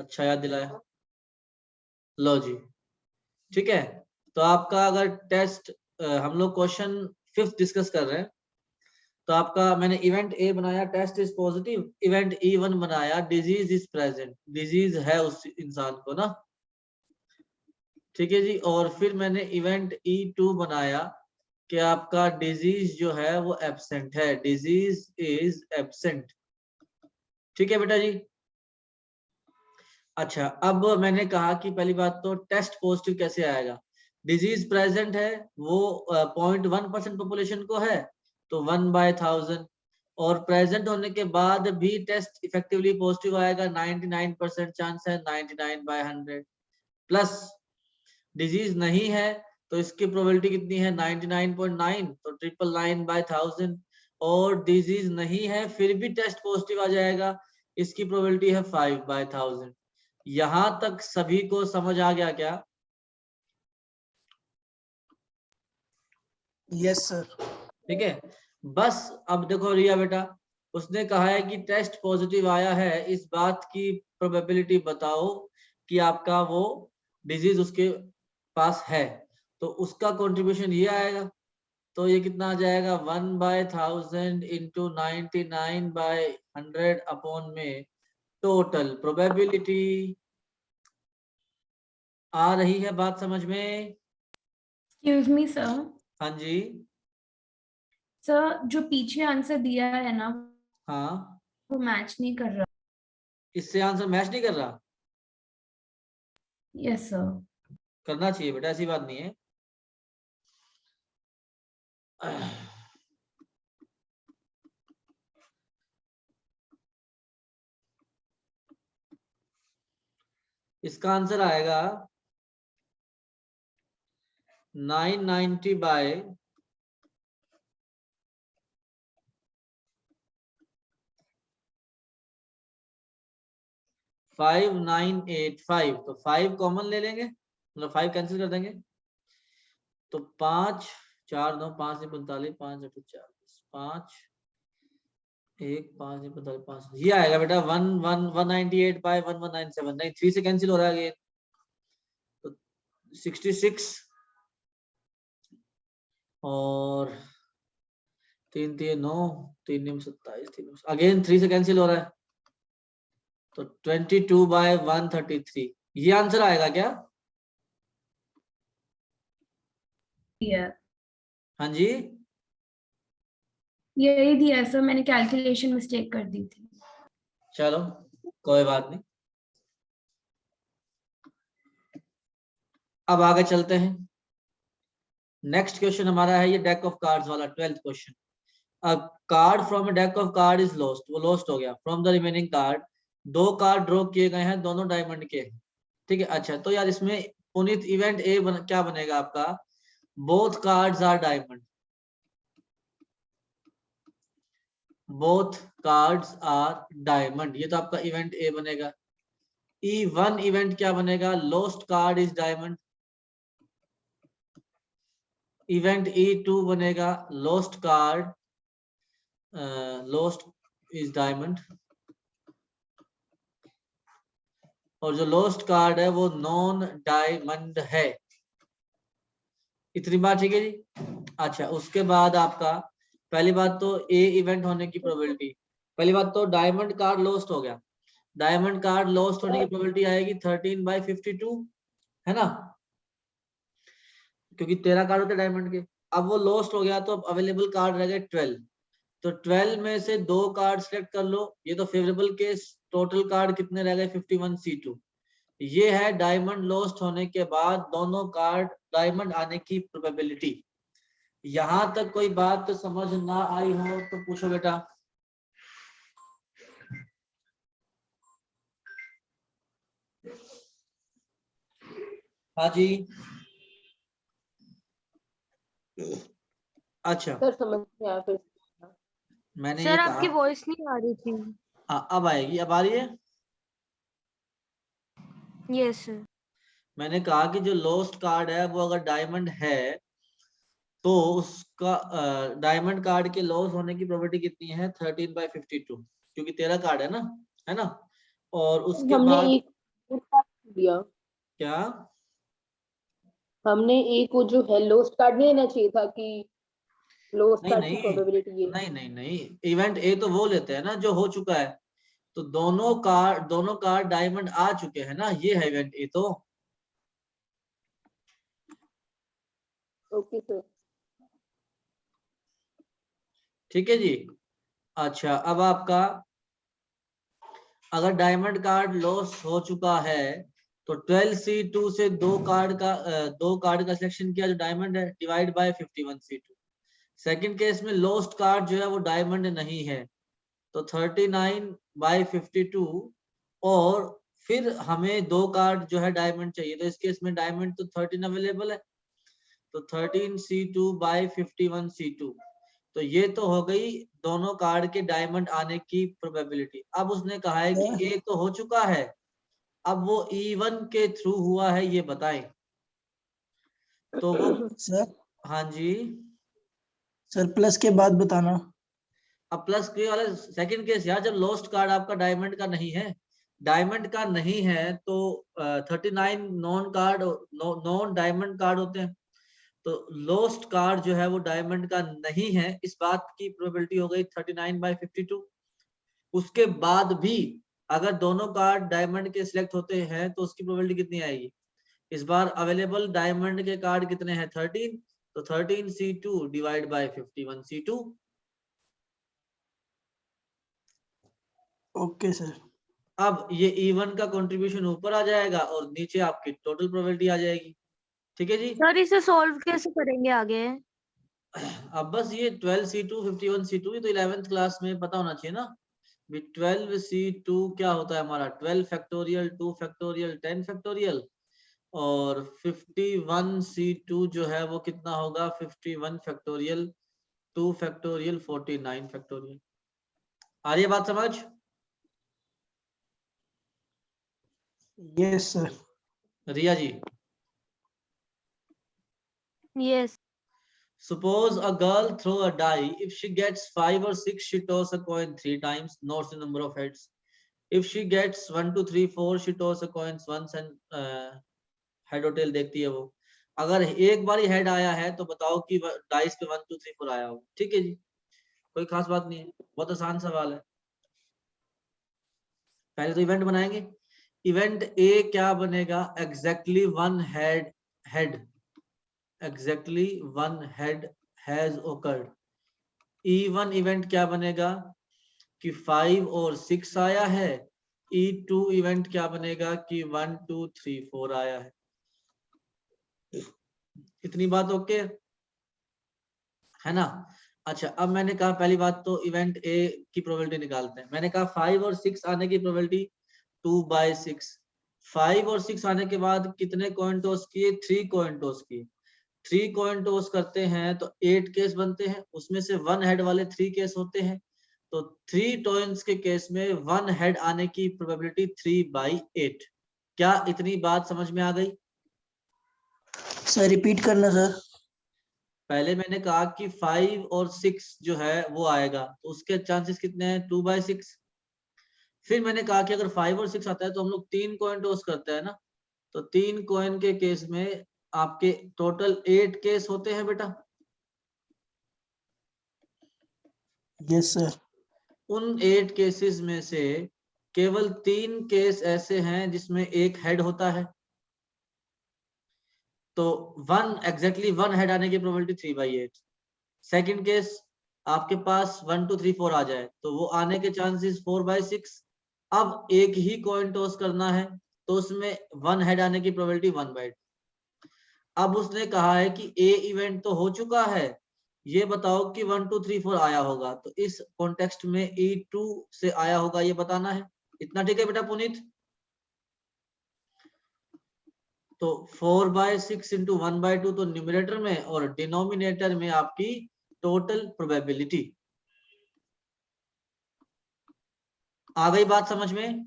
अच्छा याद दिलाया। लो जी, ठीक है। तो आपका अगर टेस्ट, हम लोग क्वेश्चन 5th डिस्कस कर रहे हैं, तो आपका मैंने इवेंट ए बनाया, test is positive. Event E1 बनाया, डिजीज इज प्रेजेंट, डिजीज है उस इंसान को ना, ठीक है जी। और फिर मैंने इवेंट E2 बनाया कि आपका डिजीज जो है वो एब्सेंट है, डिजीज इज एब्सेंट, ठीक है बेटा जी। अच्छा, अब मैंने कहा कि पहली बात तो टेस्ट पॉजिटिव कैसे आएगा। डिजीज प्रेजेंट है, वो 0.1% पॉपुलेशन को है, तो 1/1000। और प्रेजेंट होने के बाद भी टेस्ट इफेक्टिवली पॉजिटिव आएगा, 99% चांस है, 99/100। प्लस डिजीज नहीं है तो इसकी प्रोबेबिलिटी कितनी है, 99.9, तो 999/1000। और डिजीज नहीं है फिर भी टेस्ट पॉजिटिव आ जाएगा, इसकी प्रोबेबिलिटी है 5/1000। यहां तक सभी को समझ आ गया क्या? Yes sir. ठीक है। बस अब देखो रिया बेटा, उसने कहा है कि टेस्ट पॉजिटिव आया है, इस बात की प्रोबेबिलिटी बताओ कि आपका वो डिजीज उसके पास है, तो उसका कंट्रीब्यूशन ये आएगा। तो ये कितना आ जाएगा, 1/1000 इंटू 99/100 अपॉन में टोटल प्रोबेबिलिटी। आ रही है बात समझ में? Excuse me sir. हाँ जी। सर जो पीछे आंसर दिया है ना, हाँ, वो मैच नहीं कर रहा। इससे आंसर मैच नहीं कर रहा। Yes sir. करना चाहिए बेटा, ऐसी बात नहीं है। इसका आंसर आएगा 990 5985। तो 5 कॉमन ले लेंगे, मतलब 5 कैंसिल कर देंगे, तो 5 4 9 5 45 5 8 40 5 1 5 45 5, ये आएगा बेटा 198/1197। नहीं, 3 से कैंसिल हो रहा है, तो 66 और 3 3 9 3 27 3 अगेन 3 से कैंसिल हो रहा है, तो 22/133। ये आंसर आएगा क्या? हाँ जी, यही दिया सर, मैंने कैलकुलेशन मिस्टेक कर दी थी। चलो कोई बात नहीं। अब आगे चलते हैं। नेक्स्ट क्वेश्चन हमारा है ये डेक ऑफ कार्ड्स वाला 12th क्वेश्चन। अब card from a deck of card is lost, वो लॉस्ट हो गया। From the remaining card, 2 card draw किए गए हैं, दोनों डायमंड के हैं, ठीक है। अच्छा, तो यार इसमें पुनीत इवेंट ए क्या बनेगा आपका, both cards are diamond, both cards are diamond, ये तो आपका इवेंट ए बनेगा। E1 इवेंट क्या बनेगा, lost card is diamond. Event E2 बनेगा lost card, lost is diamond. और जो लॉस्ट कार्ड है वो नॉन डायमंड है। इतनी बात ठीक है जी। अच्छा, उसके बाद आपका पहली बात तो ए इवेंट होने की प्रोबेबिलिटी, पहली बात तो डायमंड कार्ड लॉस्ट हो गया, डायमंड कार्ड लॉस्ट होने की प्रोबेबिलिटी आएगी 13/52, है ना, क्योंकि 13 कार्ड होते डायमंड के। अब वो लॉस्ट हो गया तो अब अवेलेबल कार्ड रह गए 12, तो 12 में से 2 कार्ड सिलेक्ट कर लो, ये तो फेवरेबल केस। टोटल कार्ड कितने रह गए, 51C2। ये है डायमंड लॉस्ट होने के बाद दोनों कार्ड डायमंड आने की प्रोबेबिलिटी। यहां तक कोई बात तो समझ ना आई हो तो पूछो बेटा। हाँ जी। अच्छा, सर समझ में आया तो मैंने ये सर कहा, आपकी वॉइस नहीं आ रही थी। हाँ अब आएगी, अब आ रही है। Yes sir. मैंने कहा कि जो लॉस्ट कार्ड है वो अगर डायमंड है तो उसका डायमंड कार्ड के लॉस होने की प्रोबेबिलिटी कितनी है, 13/52, क्योंकि 13 कार्ड है ना, है ना। और उसके हमने बाद एक दिया। क्या? हमने ए को जो है लोस्ट कार्ड नहीं लेना चाहिए था कि लोस्ट नहीं कार्ड की नहीं प्रोबेबिलिटी ये। नहीं नहीं नहीं, इवेंट ए तो वो लेते हैं ना जो हो चुका है, तो दोनों कार्ड डायमंड आ चुके हैं ना, ये है इवेंट ए तो। Okay sir. ठीक है जी। अच्छा, अब आपका अगर डायमंड कार्ड लॉस हो चुका है तो 12C2 से दो कार्ड का सिलेक्शन किया जो डायमंड है, divide by 51C2। Second case में लॉस्ट कार्ड जो है वो डायमंड नहीं है, तो 39/52, और फिर हमें दो कार्ड जो है डायमंड चाहिए, तो इस केस में डायमंड तो 13 अवेलेबल है, तो 13C2/51C2। तो ये तो हो गई दोनों कार्ड के डायमंड आने की प्रोबेबिलिटी। अब उसने कहा है कि ए तो हो चुका है, अब वो E1 के थ्रू हुआ है ये बताएं। तो वो सर हाँ जी, सर प्लस के बाद बताना। अब प्लस के वाले सेकंड केस यार, जब लॉस्ट कार्ड आपका डायमंड का नहीं है, डायमंड का नहीं है तो 39 नॉन डायमंड कार्ड होते हैं, तो लॉस्ट कार्ड जो है वो डायमंड का नहीं है, इस बात की प्रोबेबिलिटी हो गई 39/52। उसके बाद भी अगर दोनों कार्ड डायमंड के सिलेक्ट होते हैं तो उसकी प्रोबेबिलिटी कितनी आएगी? इस बार अवेलेबल डायमंड के कार्ड कितने हैं? 13, तो 13C2 divide by 51C2। Okay sir. अब ये E1 का कंट्रीब्यूशन ऊपर आ जाएगा और नीचे आपकी टोटल प्रोबेबिलिटी आ जाएगी। ठीक है जी। सर इसे सॉल्व कैसे करेंगे आगे? अब बस ये 12C2 51C2 तो 11th क्लास में पता होना चाहिए ना। 12C2 क्या होता है हमारा? 12 फैक्टोरियल, 2 फैक्टोरियल, 10 फैक्टोरियल, और 51C2 जो है वो कितना होगा? 51 फैक्टोरियल, 2 फैक्टोरियल, 49 फैक्टोरियल। आ रही है बात समझ? Yes sir. Riya ji, yes. suppose a girl throw a die. If she gets 5 or 6, she toss a coin 3 times, notes the number of heads. If she gets 1 2 3 4, she toss a coins once and head or tail देखती है वो। अगर एक बार ही head आया है तो बताओ कि डाइस पे 1 2 3 4 आया हो। ठीक है जी, कोई खास बात नहीं है, बहुत आसान सवाल है। पहले तो इवेंट बनाएंगे। इवेंट ए क्या बनेगा? Exactly one head exactly one head has occurred। E1 event क्या बनेगा कि 5 और 6 आया है। E2 इवेंट क्या बनेगा कि 1 2 3 4 आया है। इतनी बात ओके है ना? अच्छा, अब मैंने कहा पहली बात तो इवेंट ए की प्रोबेबिलिटी निकालते हैं। मैंने कहा 5 और 6 आने की प्रोबेबिलिटी 2/6। 5 और 6 आने के बाद कितने कॉइन टॉस किए? 3 कॉइन टॉस किए। 3 कॉइन टॉस करते हैं तो 8 केस बनते हैं, उसमें से 1 हेड वाले 3 केस होते हैं, तो 3 टॉइंस के केस में 1 हेड आने की प्रोबेबिलिटी 3/8। क्या इतनी बात समझ में आ गई? सर रिपीट करना सर। पहले मैंने कहा कि 5 और 6 जो है वो आएगा, तो उसके चांसेस कितने हैं? 2/6। फिर मैंने कहा कि अगर 5 और 6 आता है तो हम लोग 3 कॉइन टॉस करते हैं ना, तो 3 कॉइन के केस में आपके टोटल 8 केस होते हैं बेटा। Yes sir. उन 8 केसेस में से केवल 3 केस ऐसे हैं जिसमें एक हेड होता है, तो एग्जैक्टली वन हेड आने की प्रोबेबिलिटी 3/8। सेकंड केस आपके पास 1 2 3 4 आ जाए तो वो आने के चांसेस 4/6। अब एक ही कॉइन टॉस करना है तो उसमें 1 हेड आने की प्रोबेबिलिटी 1/2। अब उसने कहा है कि ए इवेंट तो हो चुका है, ये बताओ कि 1 2 3 4 आया होगा, तो इस कॉन्टेक्स्ट में E2 से आया होगा ये बताना है। इतना ठीक है बेटा पुनीत? तो 4/6 इंटू 1/2 तो न्यूमरेटर में, और डिनोमिनेटर में आपकी टोटल प्रोबेबिलिटी। आ गई बात समझ में?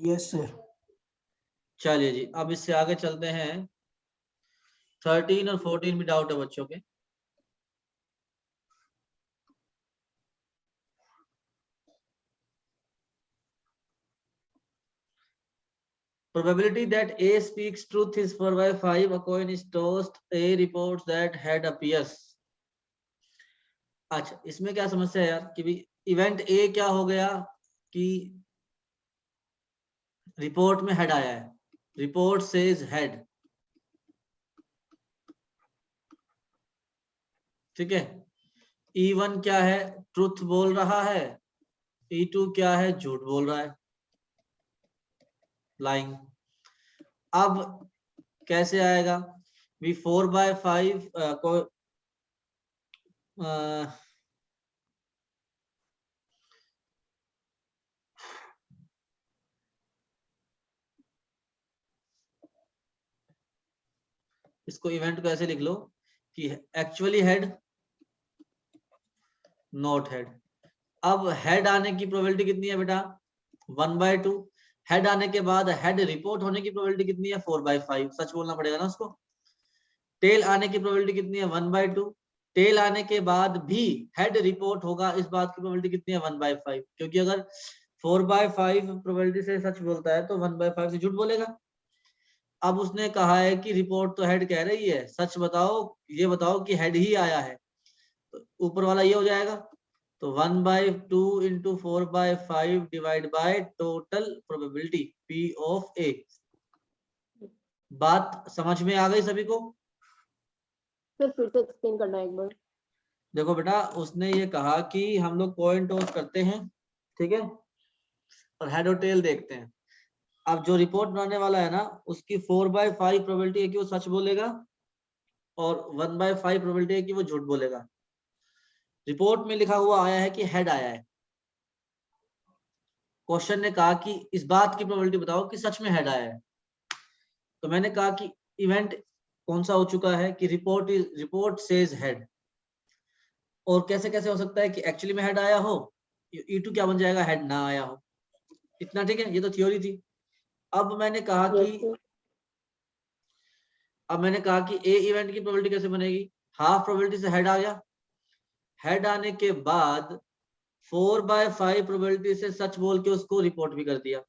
Yes sir. चलिए जी, अब इससे आगे चलते हैं। 13 और 14 में डाउट है बच्चों के? Probability that A speaks truth is 4/5. A coin is tossed. A reports that head appears. अच्छा, इसमें क्या समस्या है यार कि भी इवेंट ए क्या हो गया कि रिपोर्ट में हेड आया है, रिपोर्ट सेज हेड, ठीक है। E1 क्या है, ट्रुथ बोल रहा है, E2 क्या है, झूठ बोल रहा है, लाइंग। अब कैसे आएगा भी 4/5 को इसको इवेंट को ऐसे लिख लो कि एक्चुअली हेड, नॉट हेड। अब हेड आने की प्रोबेबिलिटी कितनी है बेटा, 1/2। हेड आने के बाद हेड रिपोर्ट होने की प्रोबेबिलिटी कितनी है, 4/5। सच बोलना पड़ेगा ना उसको। टेल आने की प्रोबेबिलिटी कितनी है, 1/2। टेल आने के बाद भी हेड रिपोर्ट होगा, इस बात की प्रोबेबिलिटी कितनी है, 1/5। क्योंकि अगर 4/5 प्रोबेबिलिटी से सच बोलता है तो 1/5 से झूठ बोलेगा। अब उसने कहा है कि रिपोर्ट तो हेड कह रही है, सच बताओ, ये बताओ कि हेड ही आया है, तो ऊपर वाला ये हो जाएगा। तो 1/2 into 4/5 divide by total probability P of A। बात समझ में आ गई सभी को? सर फिर से एक्सप्लेन करना है एक बार। देखो बेटा, उसने ये कहा कि हम लोग कॉइन टॉस करते हैं, ठीक है, और हेड और टेल देखते हैं। अब जो रिपोर्ट बनाने वाला है ना, उसकी 4/5 प्रोबेबिलिटी है कि वो सच बोलेगा और 1/5 प्रोबेबिलिटी है कि वो झूठ बोलेगा। रिपोर्ट में लिखा हुआ आया है कि हेड आया है। क्वेश्चन ने कहा कि इस बात की प्रोबेबिलिटी बताओ कि सच में हेड आया है। तो मैंने कहा कि इवेंट कौन सा हो चुका है कि रिपोर्ट सेज हेड। और कैसे कैसे हो सकता है कि एक्चुअली में हेड आया हो, E2 क्या बन जाएगा, हेड ना आया हो। इतना ठीक है, ये तो थ्योरी थी। अब मैंने कहा यस कि सर। ए इवेंट की प्रोबेबिलिटी कैसे बनेगी, हाफ प्रोबेबिलिटी से हेड आ गया, हेड आने के बाद 4/5 प्रोबेबिलिटी से सच बोल के उसको रिपोर्ट भी कर दिया,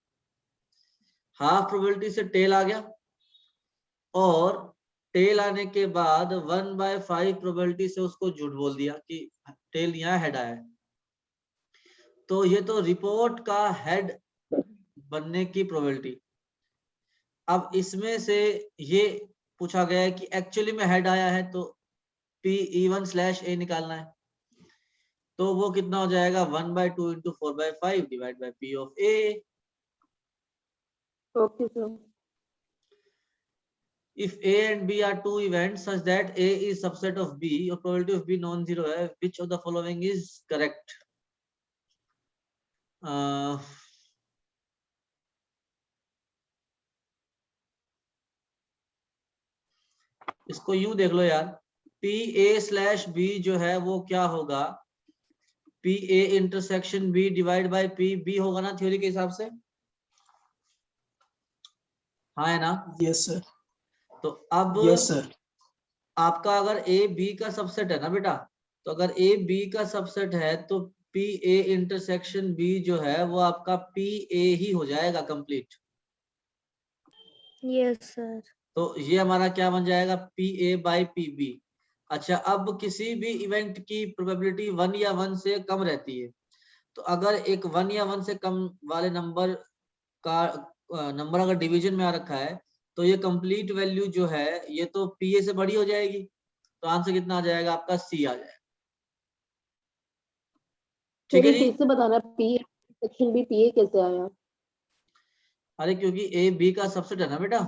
हाफ प्रोबेबिलिटी से टेल आ गया, और टेल आने के बाद 1/5 प्रोबेबिलिटी से उसको झूठ बोल दिया कि टेल यहाँ हेड आया है। तो ये तो रिपोर्ट का हेड बनने की प्रोबेबिलिटी। अब इसमें से ये पूछा गया है कि एक्चुअली में हेड आया है, तो P(E1)/A निकालना है। तो वो कितना हो जाएगा, 1/2 into 4/5 divide by P of A। Okay sir. If A and B are two events such that A is subset of B और probability of B non-zero है, which of the following is correct? इसको यूं देख लो यार, PA/B जो है वो क्या होगा, PA intersection B divide by PB होगा ना थ्योरी के हिसाब से, हाँ है ना। Yes sir. तो अब यस सर। आपका अगर A B का सबसेट है ना बेटा, तो अगर A B का सबसेट है तो PA इंटरसेक्शन B जो है वो आपका PA ही हो जाएगा कंप्लीट। Yes sir. तो ये हमारा क्या बन जाएगा, PA बाई PB। अच्छा, अब किसी भी इवेंट की प्रोबेबिलिटी 1 या 1 से कम रहती है, तो अगर एक 1 या 1 से कम वाले नंबर का नंबर अगर डिवीजन में आ रखा है, तो ये कंप्लीट वैल्यू जो है ये तो PA से बड़ी हो जाएगी। तो आंसर कितना आ जाएगा आपका, C आ जाएगा। ठीक है सर जी। फिर से बताना, पी सेक्शन भी पीए कैसे आया? अरे क्योंकि A B का सबसेट है ना बेटा,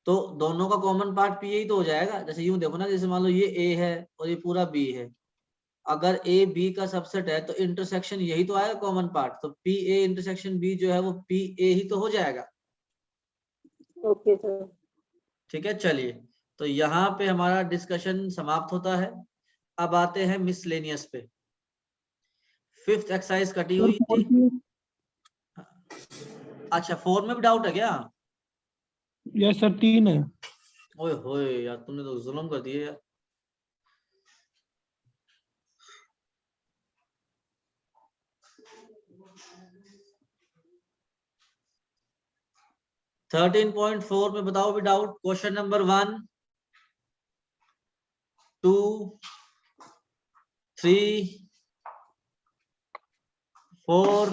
तो दोनों का कॉमन पार्ट PA ही तो हो जाएगा। जैसे यूं देखो ना, जैसे मान लो ये A है और ये पूरा B है, अगर A B का सबसेट है तो इंटरसेक्शन यही तो आएगा कॉमन पार्ट, तो PA इंटरसेक्शन B जो है वो PA ही तो हो जाएगा। Okay sir. ठीक है, चलिए, तो यहाँ पे हमारा डिस्कशन समाप्त होता है। अब आते हैं मिसलेनियस पे। 5th एक्सरसाइज कटी हुई थी। अच्छा, 4 में भी डाउट है क्या? यस सर, 3 है। ओए होए यार, तुमने तो जुल्म कर दिए यार। 13.4 में बताओ भी doubt. Question number 1, 2, 3, 4,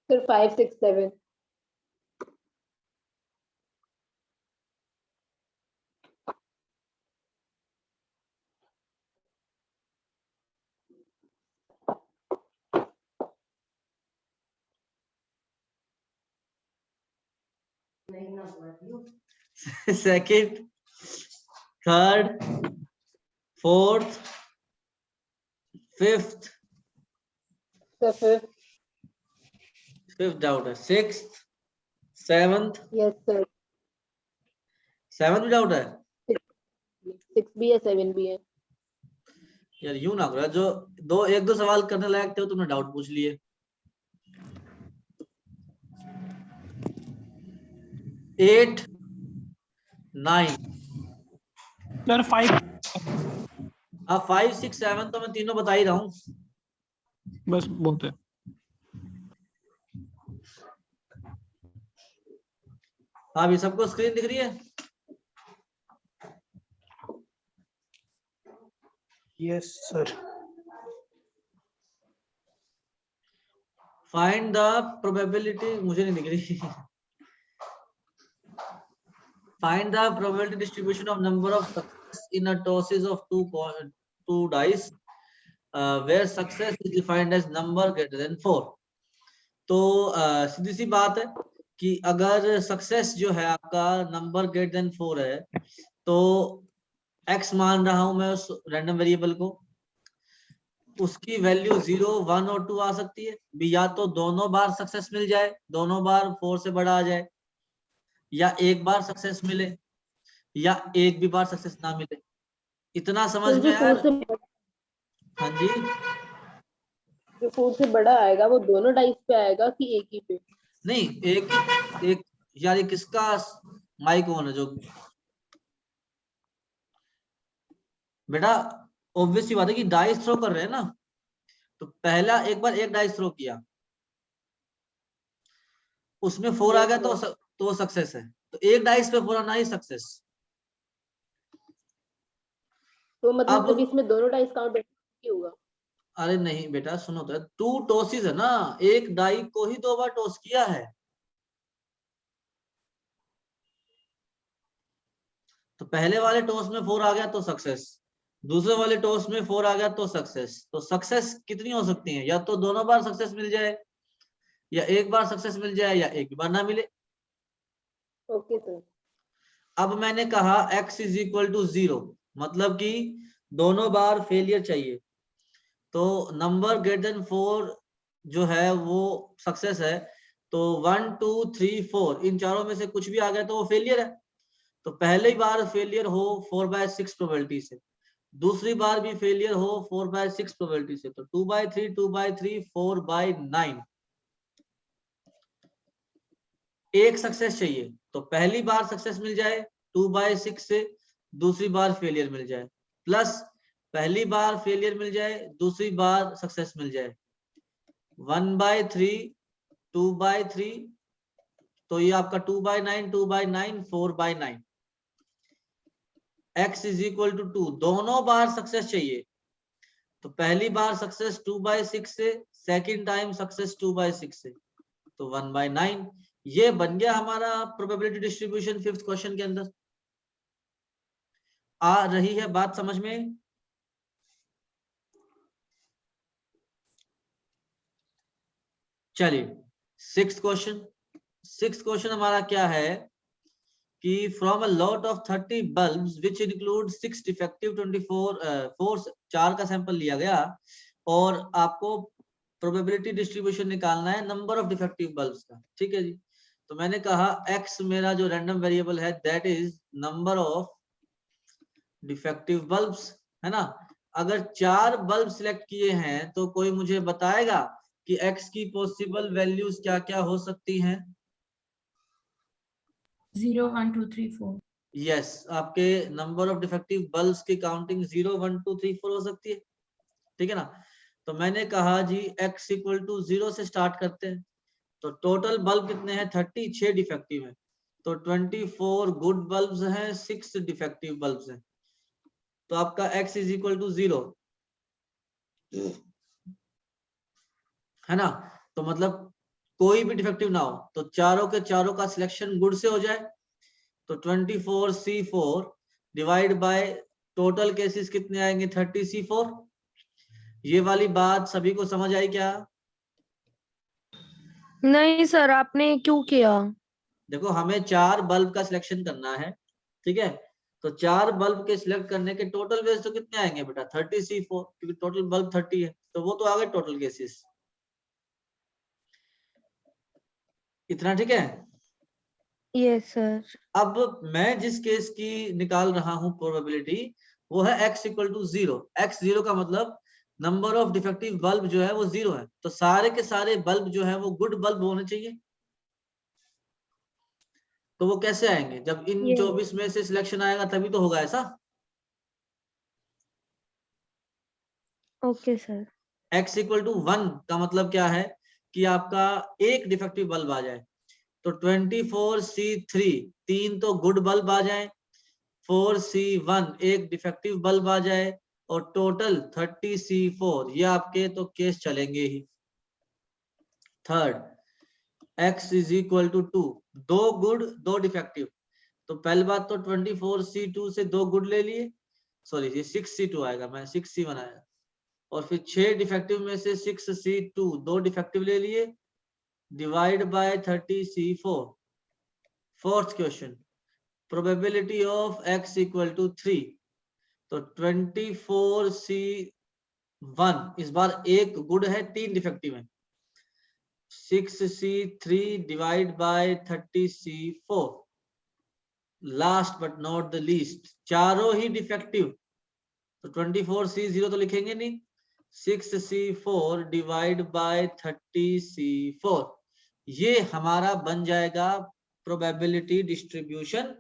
Sir, 5, 6, 7. Second, third, fourth, fifth, Sir, 5th. Fifth doubt है। Sixth, seventh, Yes, sir. Seventh भी डाउट है 6 भी है, 7 भी है. यार। यूं ना करो, जो एक दो सवाल करने लायक थे तुमने डाउट पूछ लिए। 8, 9, सर 5 अब 5, 6, 7 तो मैं तीनों बता ही रहा हूँ। बस बहुत है। हाँ, अभी सबको स्क्रीन दिख रही है? Yes sir. Find the probability, मुझे नहीं दिख रही। Find the probability distribution of number of success in a tosses of two dice where success is defined as number greater than 4। तो सीधी सी बात है कि अगर सक्सेस जो है आपका नंबर ग्रेटर देन 4 है, तो x मान रहा हूं मैं उस रैंडम वेरिएबल को, उसकी वैल्यू 0, 1 और 2 आ सकती है भी। या तो दोनों बार सक्सेस मिल जाए, दोनों बार 4 से बड़ा आ जाए, या एक बार सक्सेस मिले, या एक भी बार सक्सेस ना मिले। इतना समझ Sir, में जो आया? 4 से हाँ जी, जो 4 से बड़ा आएगा वो दोनों डाइस पे आएगा कि एक ही पे? नहीं, एक यार, ये किसका माइक ऑन है जो? बेटा ऑब्वियस सी बात है कि डाइस थ्रो कर रहे हैं ना, तो पहला एक बार एक डाइस थ्रो किया, उसमें 4 आ गया तो सक्सेस है। तो एक डाइस पे 4 आना ही सक्सेस। तो मतलब अब इसमें दोनों डाइस काउंट होगा? अरे नहीं बेटा, सुनो तो, 2 टॉसेस है ना, एक डाई को ही 2 बार टॉस किया है। तो पहले वाले टॉस में 4 आ गया तो सक्सेस, दूसरे वाले टॉस में 4 आ गया तो सक्सेस। तो सक्सेस कितनी हो सकती है? या तो दोनों बार सक्सेस मिल जाए, या एक बार सक्सेस मिल जाए, या एक बार ना मिले। Okay sir. अब मैंने कहा x इज इक्वल टू 0, मतलब कि दोनों बार फेलियर चाहिए। तो नंबर ग्रेटर देन 4 जो है वो सक्सेस है। तो 1, 2, 3, 4 इन चारों में से कुछ भी आ गया तो वो फेलियर है। तो पहली बार फेलियर हो 4/6 प्रोबेबिलिटी से, दूसरी बार भी फेलियर हो 4/6 प्रोबेबिलिटी से, तो 2/3, 2/3, 4/9 एक सक्सेस चाहिए। तो पहली बार सक्सेस मिल जाए 2/6 से, दूसरी बार फेलियर मिल जाए, प्लस पहली बार फेलियर मिल जाए, दूसरी बार सक्सेस मिल जाए, 1/3, 2/3, तो ये आपका 2/9, 2/9, 4/9। x इज इक्वल टू 2, दोनों बार सक्सेस चाहिए। तो पहली बार सक्सेस 2/6 से, सेकेंड टाइम सक्सेस 2/6 से, तो 1/9। ये बन गया हमारा प्रोबेबिलिटी डिस्ट्रीब्यूशन फिफ्थ क्वेश्चन के अंदर। आ रही है बात समझ में? चलिए सिक्स्थ क्वेश्चन हमारा क्या है कि from a lot of 30 bulbs which include 6 defective 24 4 का सैंपल लिया गया, और आपको प्रोबेबिलिटी डिस्ट्रीब्यूशन निकालना है नंबर ऑफ डिफेक्टिव बल्ब्स का। ठीक है जी। तो मैंने कहा x मेरा जो रैंडम वेरिएबल है that is number of defective bulbs, है ना। अगर 4 बल्ब सिलेक्ट किए हैं तो कोई मुझे बताएगा कि x की पॉसिबल वैल्यूज क्या क्या हो सकती हैं? 0, 1, 2, 3, 4। यस, आपके नंबर ऑफ डिफेक्टिव बल्ब्स की काउंटिंग 0, 1, 2, 3, 4 हो सकती है। ठीक है ना। तो मैंने कहा जी x इक्वल टू 0 से स्टार्ट करते हैं। तो टोटल बल्ब कितने हैं? 30, 6 डिफेक्टिव है। तो 24 गुड बल्ब्स हैं, 6 डिफेक्टिव बल्ब्स हैं। तो आपका x इज इक्वल टू 0 है ना। तो मतलब कोई भी डिफेक्टिव ना हो तो चारों के चारों का सिलेक्शन गुड से हो जाए। तो 24C4 divide by total cases कितने आएंगे? 30C4। ये वाली बात सभी को समझ आई क्या? नहीं सर, आपने क्यों किया? देखो हमें 4 बल्ब का सिलेक्शन करना है, ठीक है। तो 4 बल्ब के सिलेक्ट करने के टोटल वेज तो कितने आएंगे बेटा? 30C4, क्योंकि टोटल बल्ब 30 है, तो वो तो आ गए टोटल केसेस। इतना ठीक है। Yes sir. अब मैं जिस केस की निकाल रहा हूं प्रोबेबिलिटी, वो है x इक्वल टू 0। x 0 का मतलब नंबर ऑफ डिफेक्टिव बल्ब जो है वो 0 है। तो सारे के सारे बल्ब जो है वो गुड बल्ब होने चाहिए। तो वो कैसे आएंगे? जब इन ये 24 में से सिलेक्शन आएगा तभी तो होगा ऐसा। Okay sir. x equal to 1 का मतलब क्या है कि आपका एक डिफेक्टिव बल्ब आ जाए। तो 24C3 3 तो गुड बल्ब आ जाए, 4C1 एक डिफेक्टिव बल्ब आ जाए, और टोटल 30C4 ये आपके तो केस चलेंगे ही। थर्ड, x is equal to 2, 2 good 2 defective. तो पहली बात तो 24C2 से 2 गुड ले लिए, सॉरी ये 6C2 आएगा, मैं 6C1 आया। और फिर 6 डिफेक्टिव में से 6C2 2 डिफेक्टिव ले लिए, divide by 30C4। Fourth question, probability of x equal to 3। तो 24C1 इस बार एक गुड है, 3 डिफेक्टिव है। 6C3 divide by 30C4। Last but not the least, चारों ही डिफेक्टिव। तो 24C0 तो लिखेंगे नहीं, 6C4 डिवाइड बाय 30C4। ये हमारा बन जाएगा प्रोबेबिलिटी डिस्ट्रीब्यूशन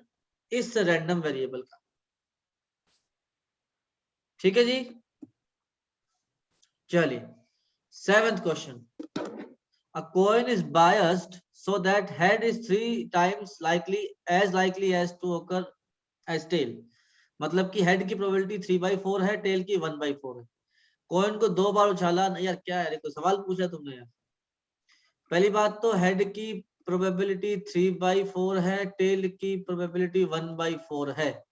इस रैंडम वेरिएबल का। ठीक है जी। चलिए 7th question, a coin is biased so that head is 3 times likely as to occur as tail। मतलब कि हेड की प्रोबेबिलिटी 3/4 है, टेल की 1/4 है। कॉइन को 2 बार उछाला ना यार, क्या है, कोई सवाल पूछा तुमने यार। पहली बात तो हेड की प्रोबेबिलिटी 3/4 है, टेल की प्रोबेबिलिटी 1/4 है।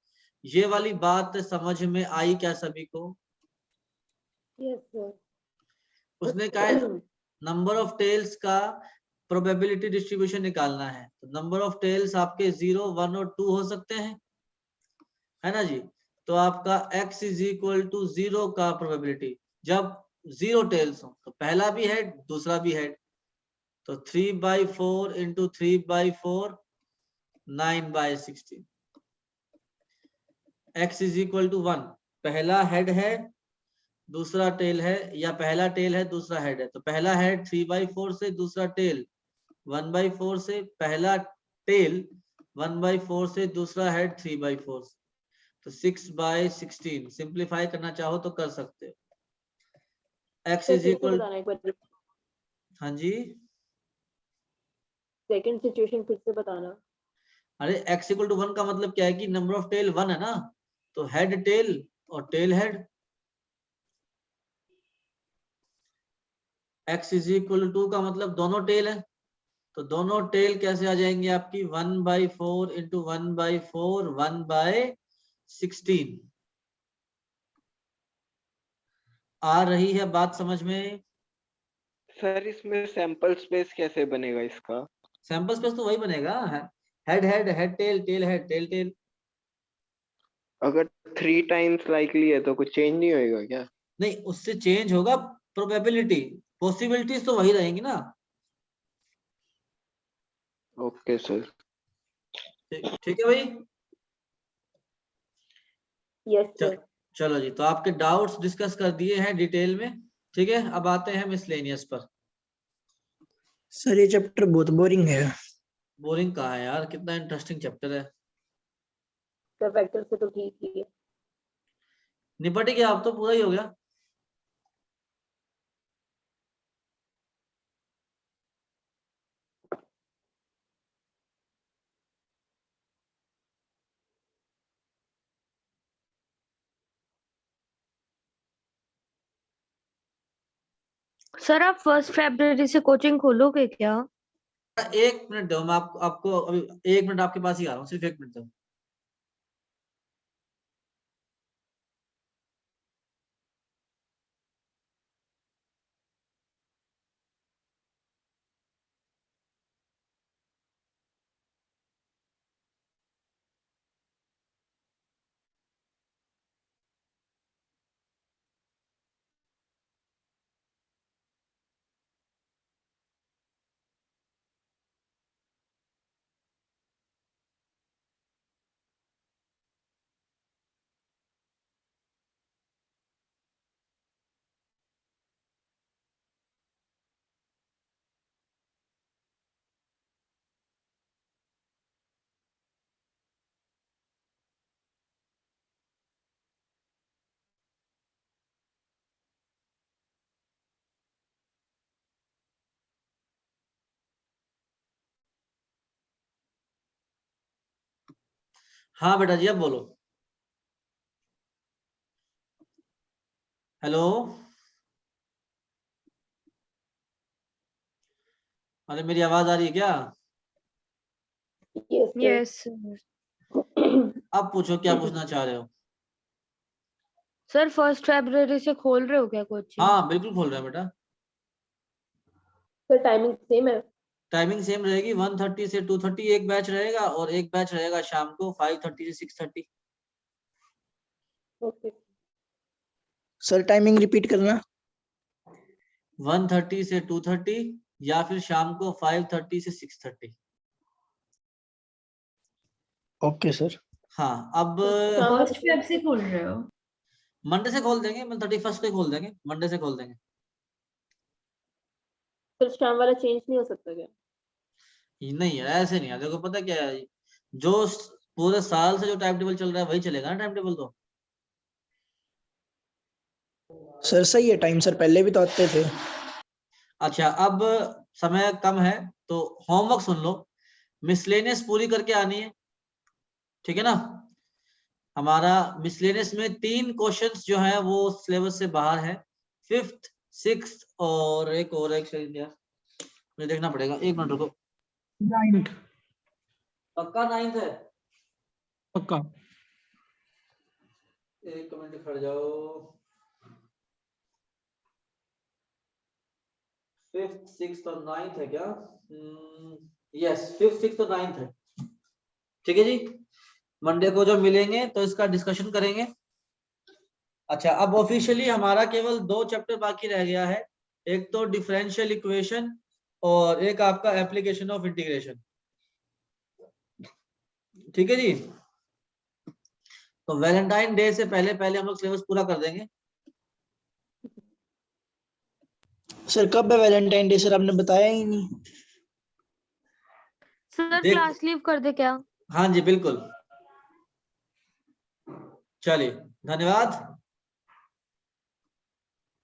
ये वाली बात समझ में आई क्या सभी को? Yes sir. उसने कहा नंबर ऑफ टेल्स का प्रोबेबिलिटी डिस्ट्रीब्यूशन निकालना है। तो नंबर ऑफ टेल्स आपके 0, 1 और 2 हो सकते हैं, है ना जी। तो आपका x इज इक्वल टू 0 का प्रोबेबिलिटी, जब 0 टेल्स हो तो पहला भी हेड दूसरा भी हेड। तो 3/4 into 3/4 9/16। x is equal to 1, पहला हेड है दूसरा टेल है, या पहला टेल है दूसरा हेड है। तो पहला हेड 3/4 से, दूसरा टेल 1/4 से, पहला टेल 1/4 से, दूसरा हेड 3/4 से। तो 6/16 सिंप्लीफाई करना चाहो तो कर सकते हो। x सर इज फिर से इक्वल, बताना एक बार, हाँ जी, सेकंड सिचुएशन फिर से बताना। अरे x इक्वल टू 1 का मतलब क्या है कि नंबर ऑफ टेल 1 है ना, तो हेड टेल और tail head. x is equal to 2 का मतलब दोनों टेल है, तो दोनों टेल कैसे आ जाएंगे आपकी? 1/4 इंटू 1/4 1/16। आ रही है बात समझ में? सर इसमें सैंपल स्पेस कैसे बनेगा इसका? सैंपल स्पेस तो वही बनेगा, head head head tail, tail head tail tail. अगर 3 टाइम्स लाइकली है तो कुछ चेंज नहीं होएगा क्या? नहीं, उससे चेंज होगा प्रोबेबिलिटी, पॉसिबिलिटीज तो वही रहेंगी ना। Okay sir. ठीक है भाई। Yes sir. चलो जी, तो आपके डाउट्स डिस्कस कर दिए हैं डिटेल में, ठीक है। अब आते हैं मिसलेनियस पर। सर ये चैप्टर बहुत बोरिंग है। बोरिंग कहाँ है यार, कितना इंटरेस्टिंग चैप्टर है। सर वेक्टर से तो ठीक ही है। निपट गया, अब तो पूरा ही हो गया। सर आप 1 फरवरी से कोचिंग खोलोगे क्या? 1 मिनट दो, मैं आपको अभी 1 मिनट आपके पास ही आ रहा हूँ, सिर्फ 1 मिनट दो। हाँ बेटा जी, अब बोलो। हेलो, अरे मेरी आवाज आ रही है क्या? Yes sir. Yes sir. अब पूछो, क्या पूछना चाह रहे हो? सर 1 फरवरी से खोल रहे हो क्या कोचिंग? हाँ बिल्कुल खोल रहे हैं बेटा। सर टाइमिंग सेम है? टाइमिंग सेम रहेगी, 1:30 से 2:30 एक बैच रहेगा, और एक बैच रहेगा शाम को 5:30 से 6:30। ओके। सर टाइमिंग रिपीट करना। 1:30 से 2:30 या फिर शाम को 5:30 से 6:30। Okay sir. हाँ अब शाम वाला 1 फेब से खोल रहे हो? मंडे से खोल देंगे, मतलब 31 को ही खोल देंगे, मंडे से खोल देंगे। सर शाम वाला चेंज नहीं हो सकता क्या? नहीं है, ऐसे नहीं है, देखो पता क्या है, जो पूरे साल से जो टाइम टेबल चल रहा है वही चलेगा ना टाइम टेबल तो। सर सही है टाइम, सर पहले भी तो आते थे। अच्छा अब समय कम है तो होमवर्क सुन लो, मिसलेनियस पूरी करके आनी है, ठीक है ना? हमारा मिसलेनियस में 3 क्वेश्चंस जो है वो सिलेबस से बाहर है, 5th 6th और एक सेकंड यार, मुझे देखना पड़ेगा, 1 मिनट रुको। 9th पक्का 9th है? पक्का। 1 मिनट खड़ जाओ। 5th 6th और 9th है क्या? यस 5th 6th और 9th है, ठीक है जी। मंडे को जो मिलेंगे तो इसका डिस्कशन करेंगे। अच्छा अब ऑफिशियली हमारा केवल 2 चैप्टर बाकी रह गया है, एक तो डिफरेंशियल इक्वेशन और एक आपका एप्लीकेशन ऑफ इंटीग्रेशन, ठीक है जी। तो वैलेंटाइन डे से पहले पहले हम लोग सिलेबस पूरा कर देंगे। सर कब है वैलेंटाइन डे? सर आपने बताया ही नहीं। सर देख, क्लास लीव कर दे क्या? हाँ जी बिल्कुल। चलिए धन्यवाद।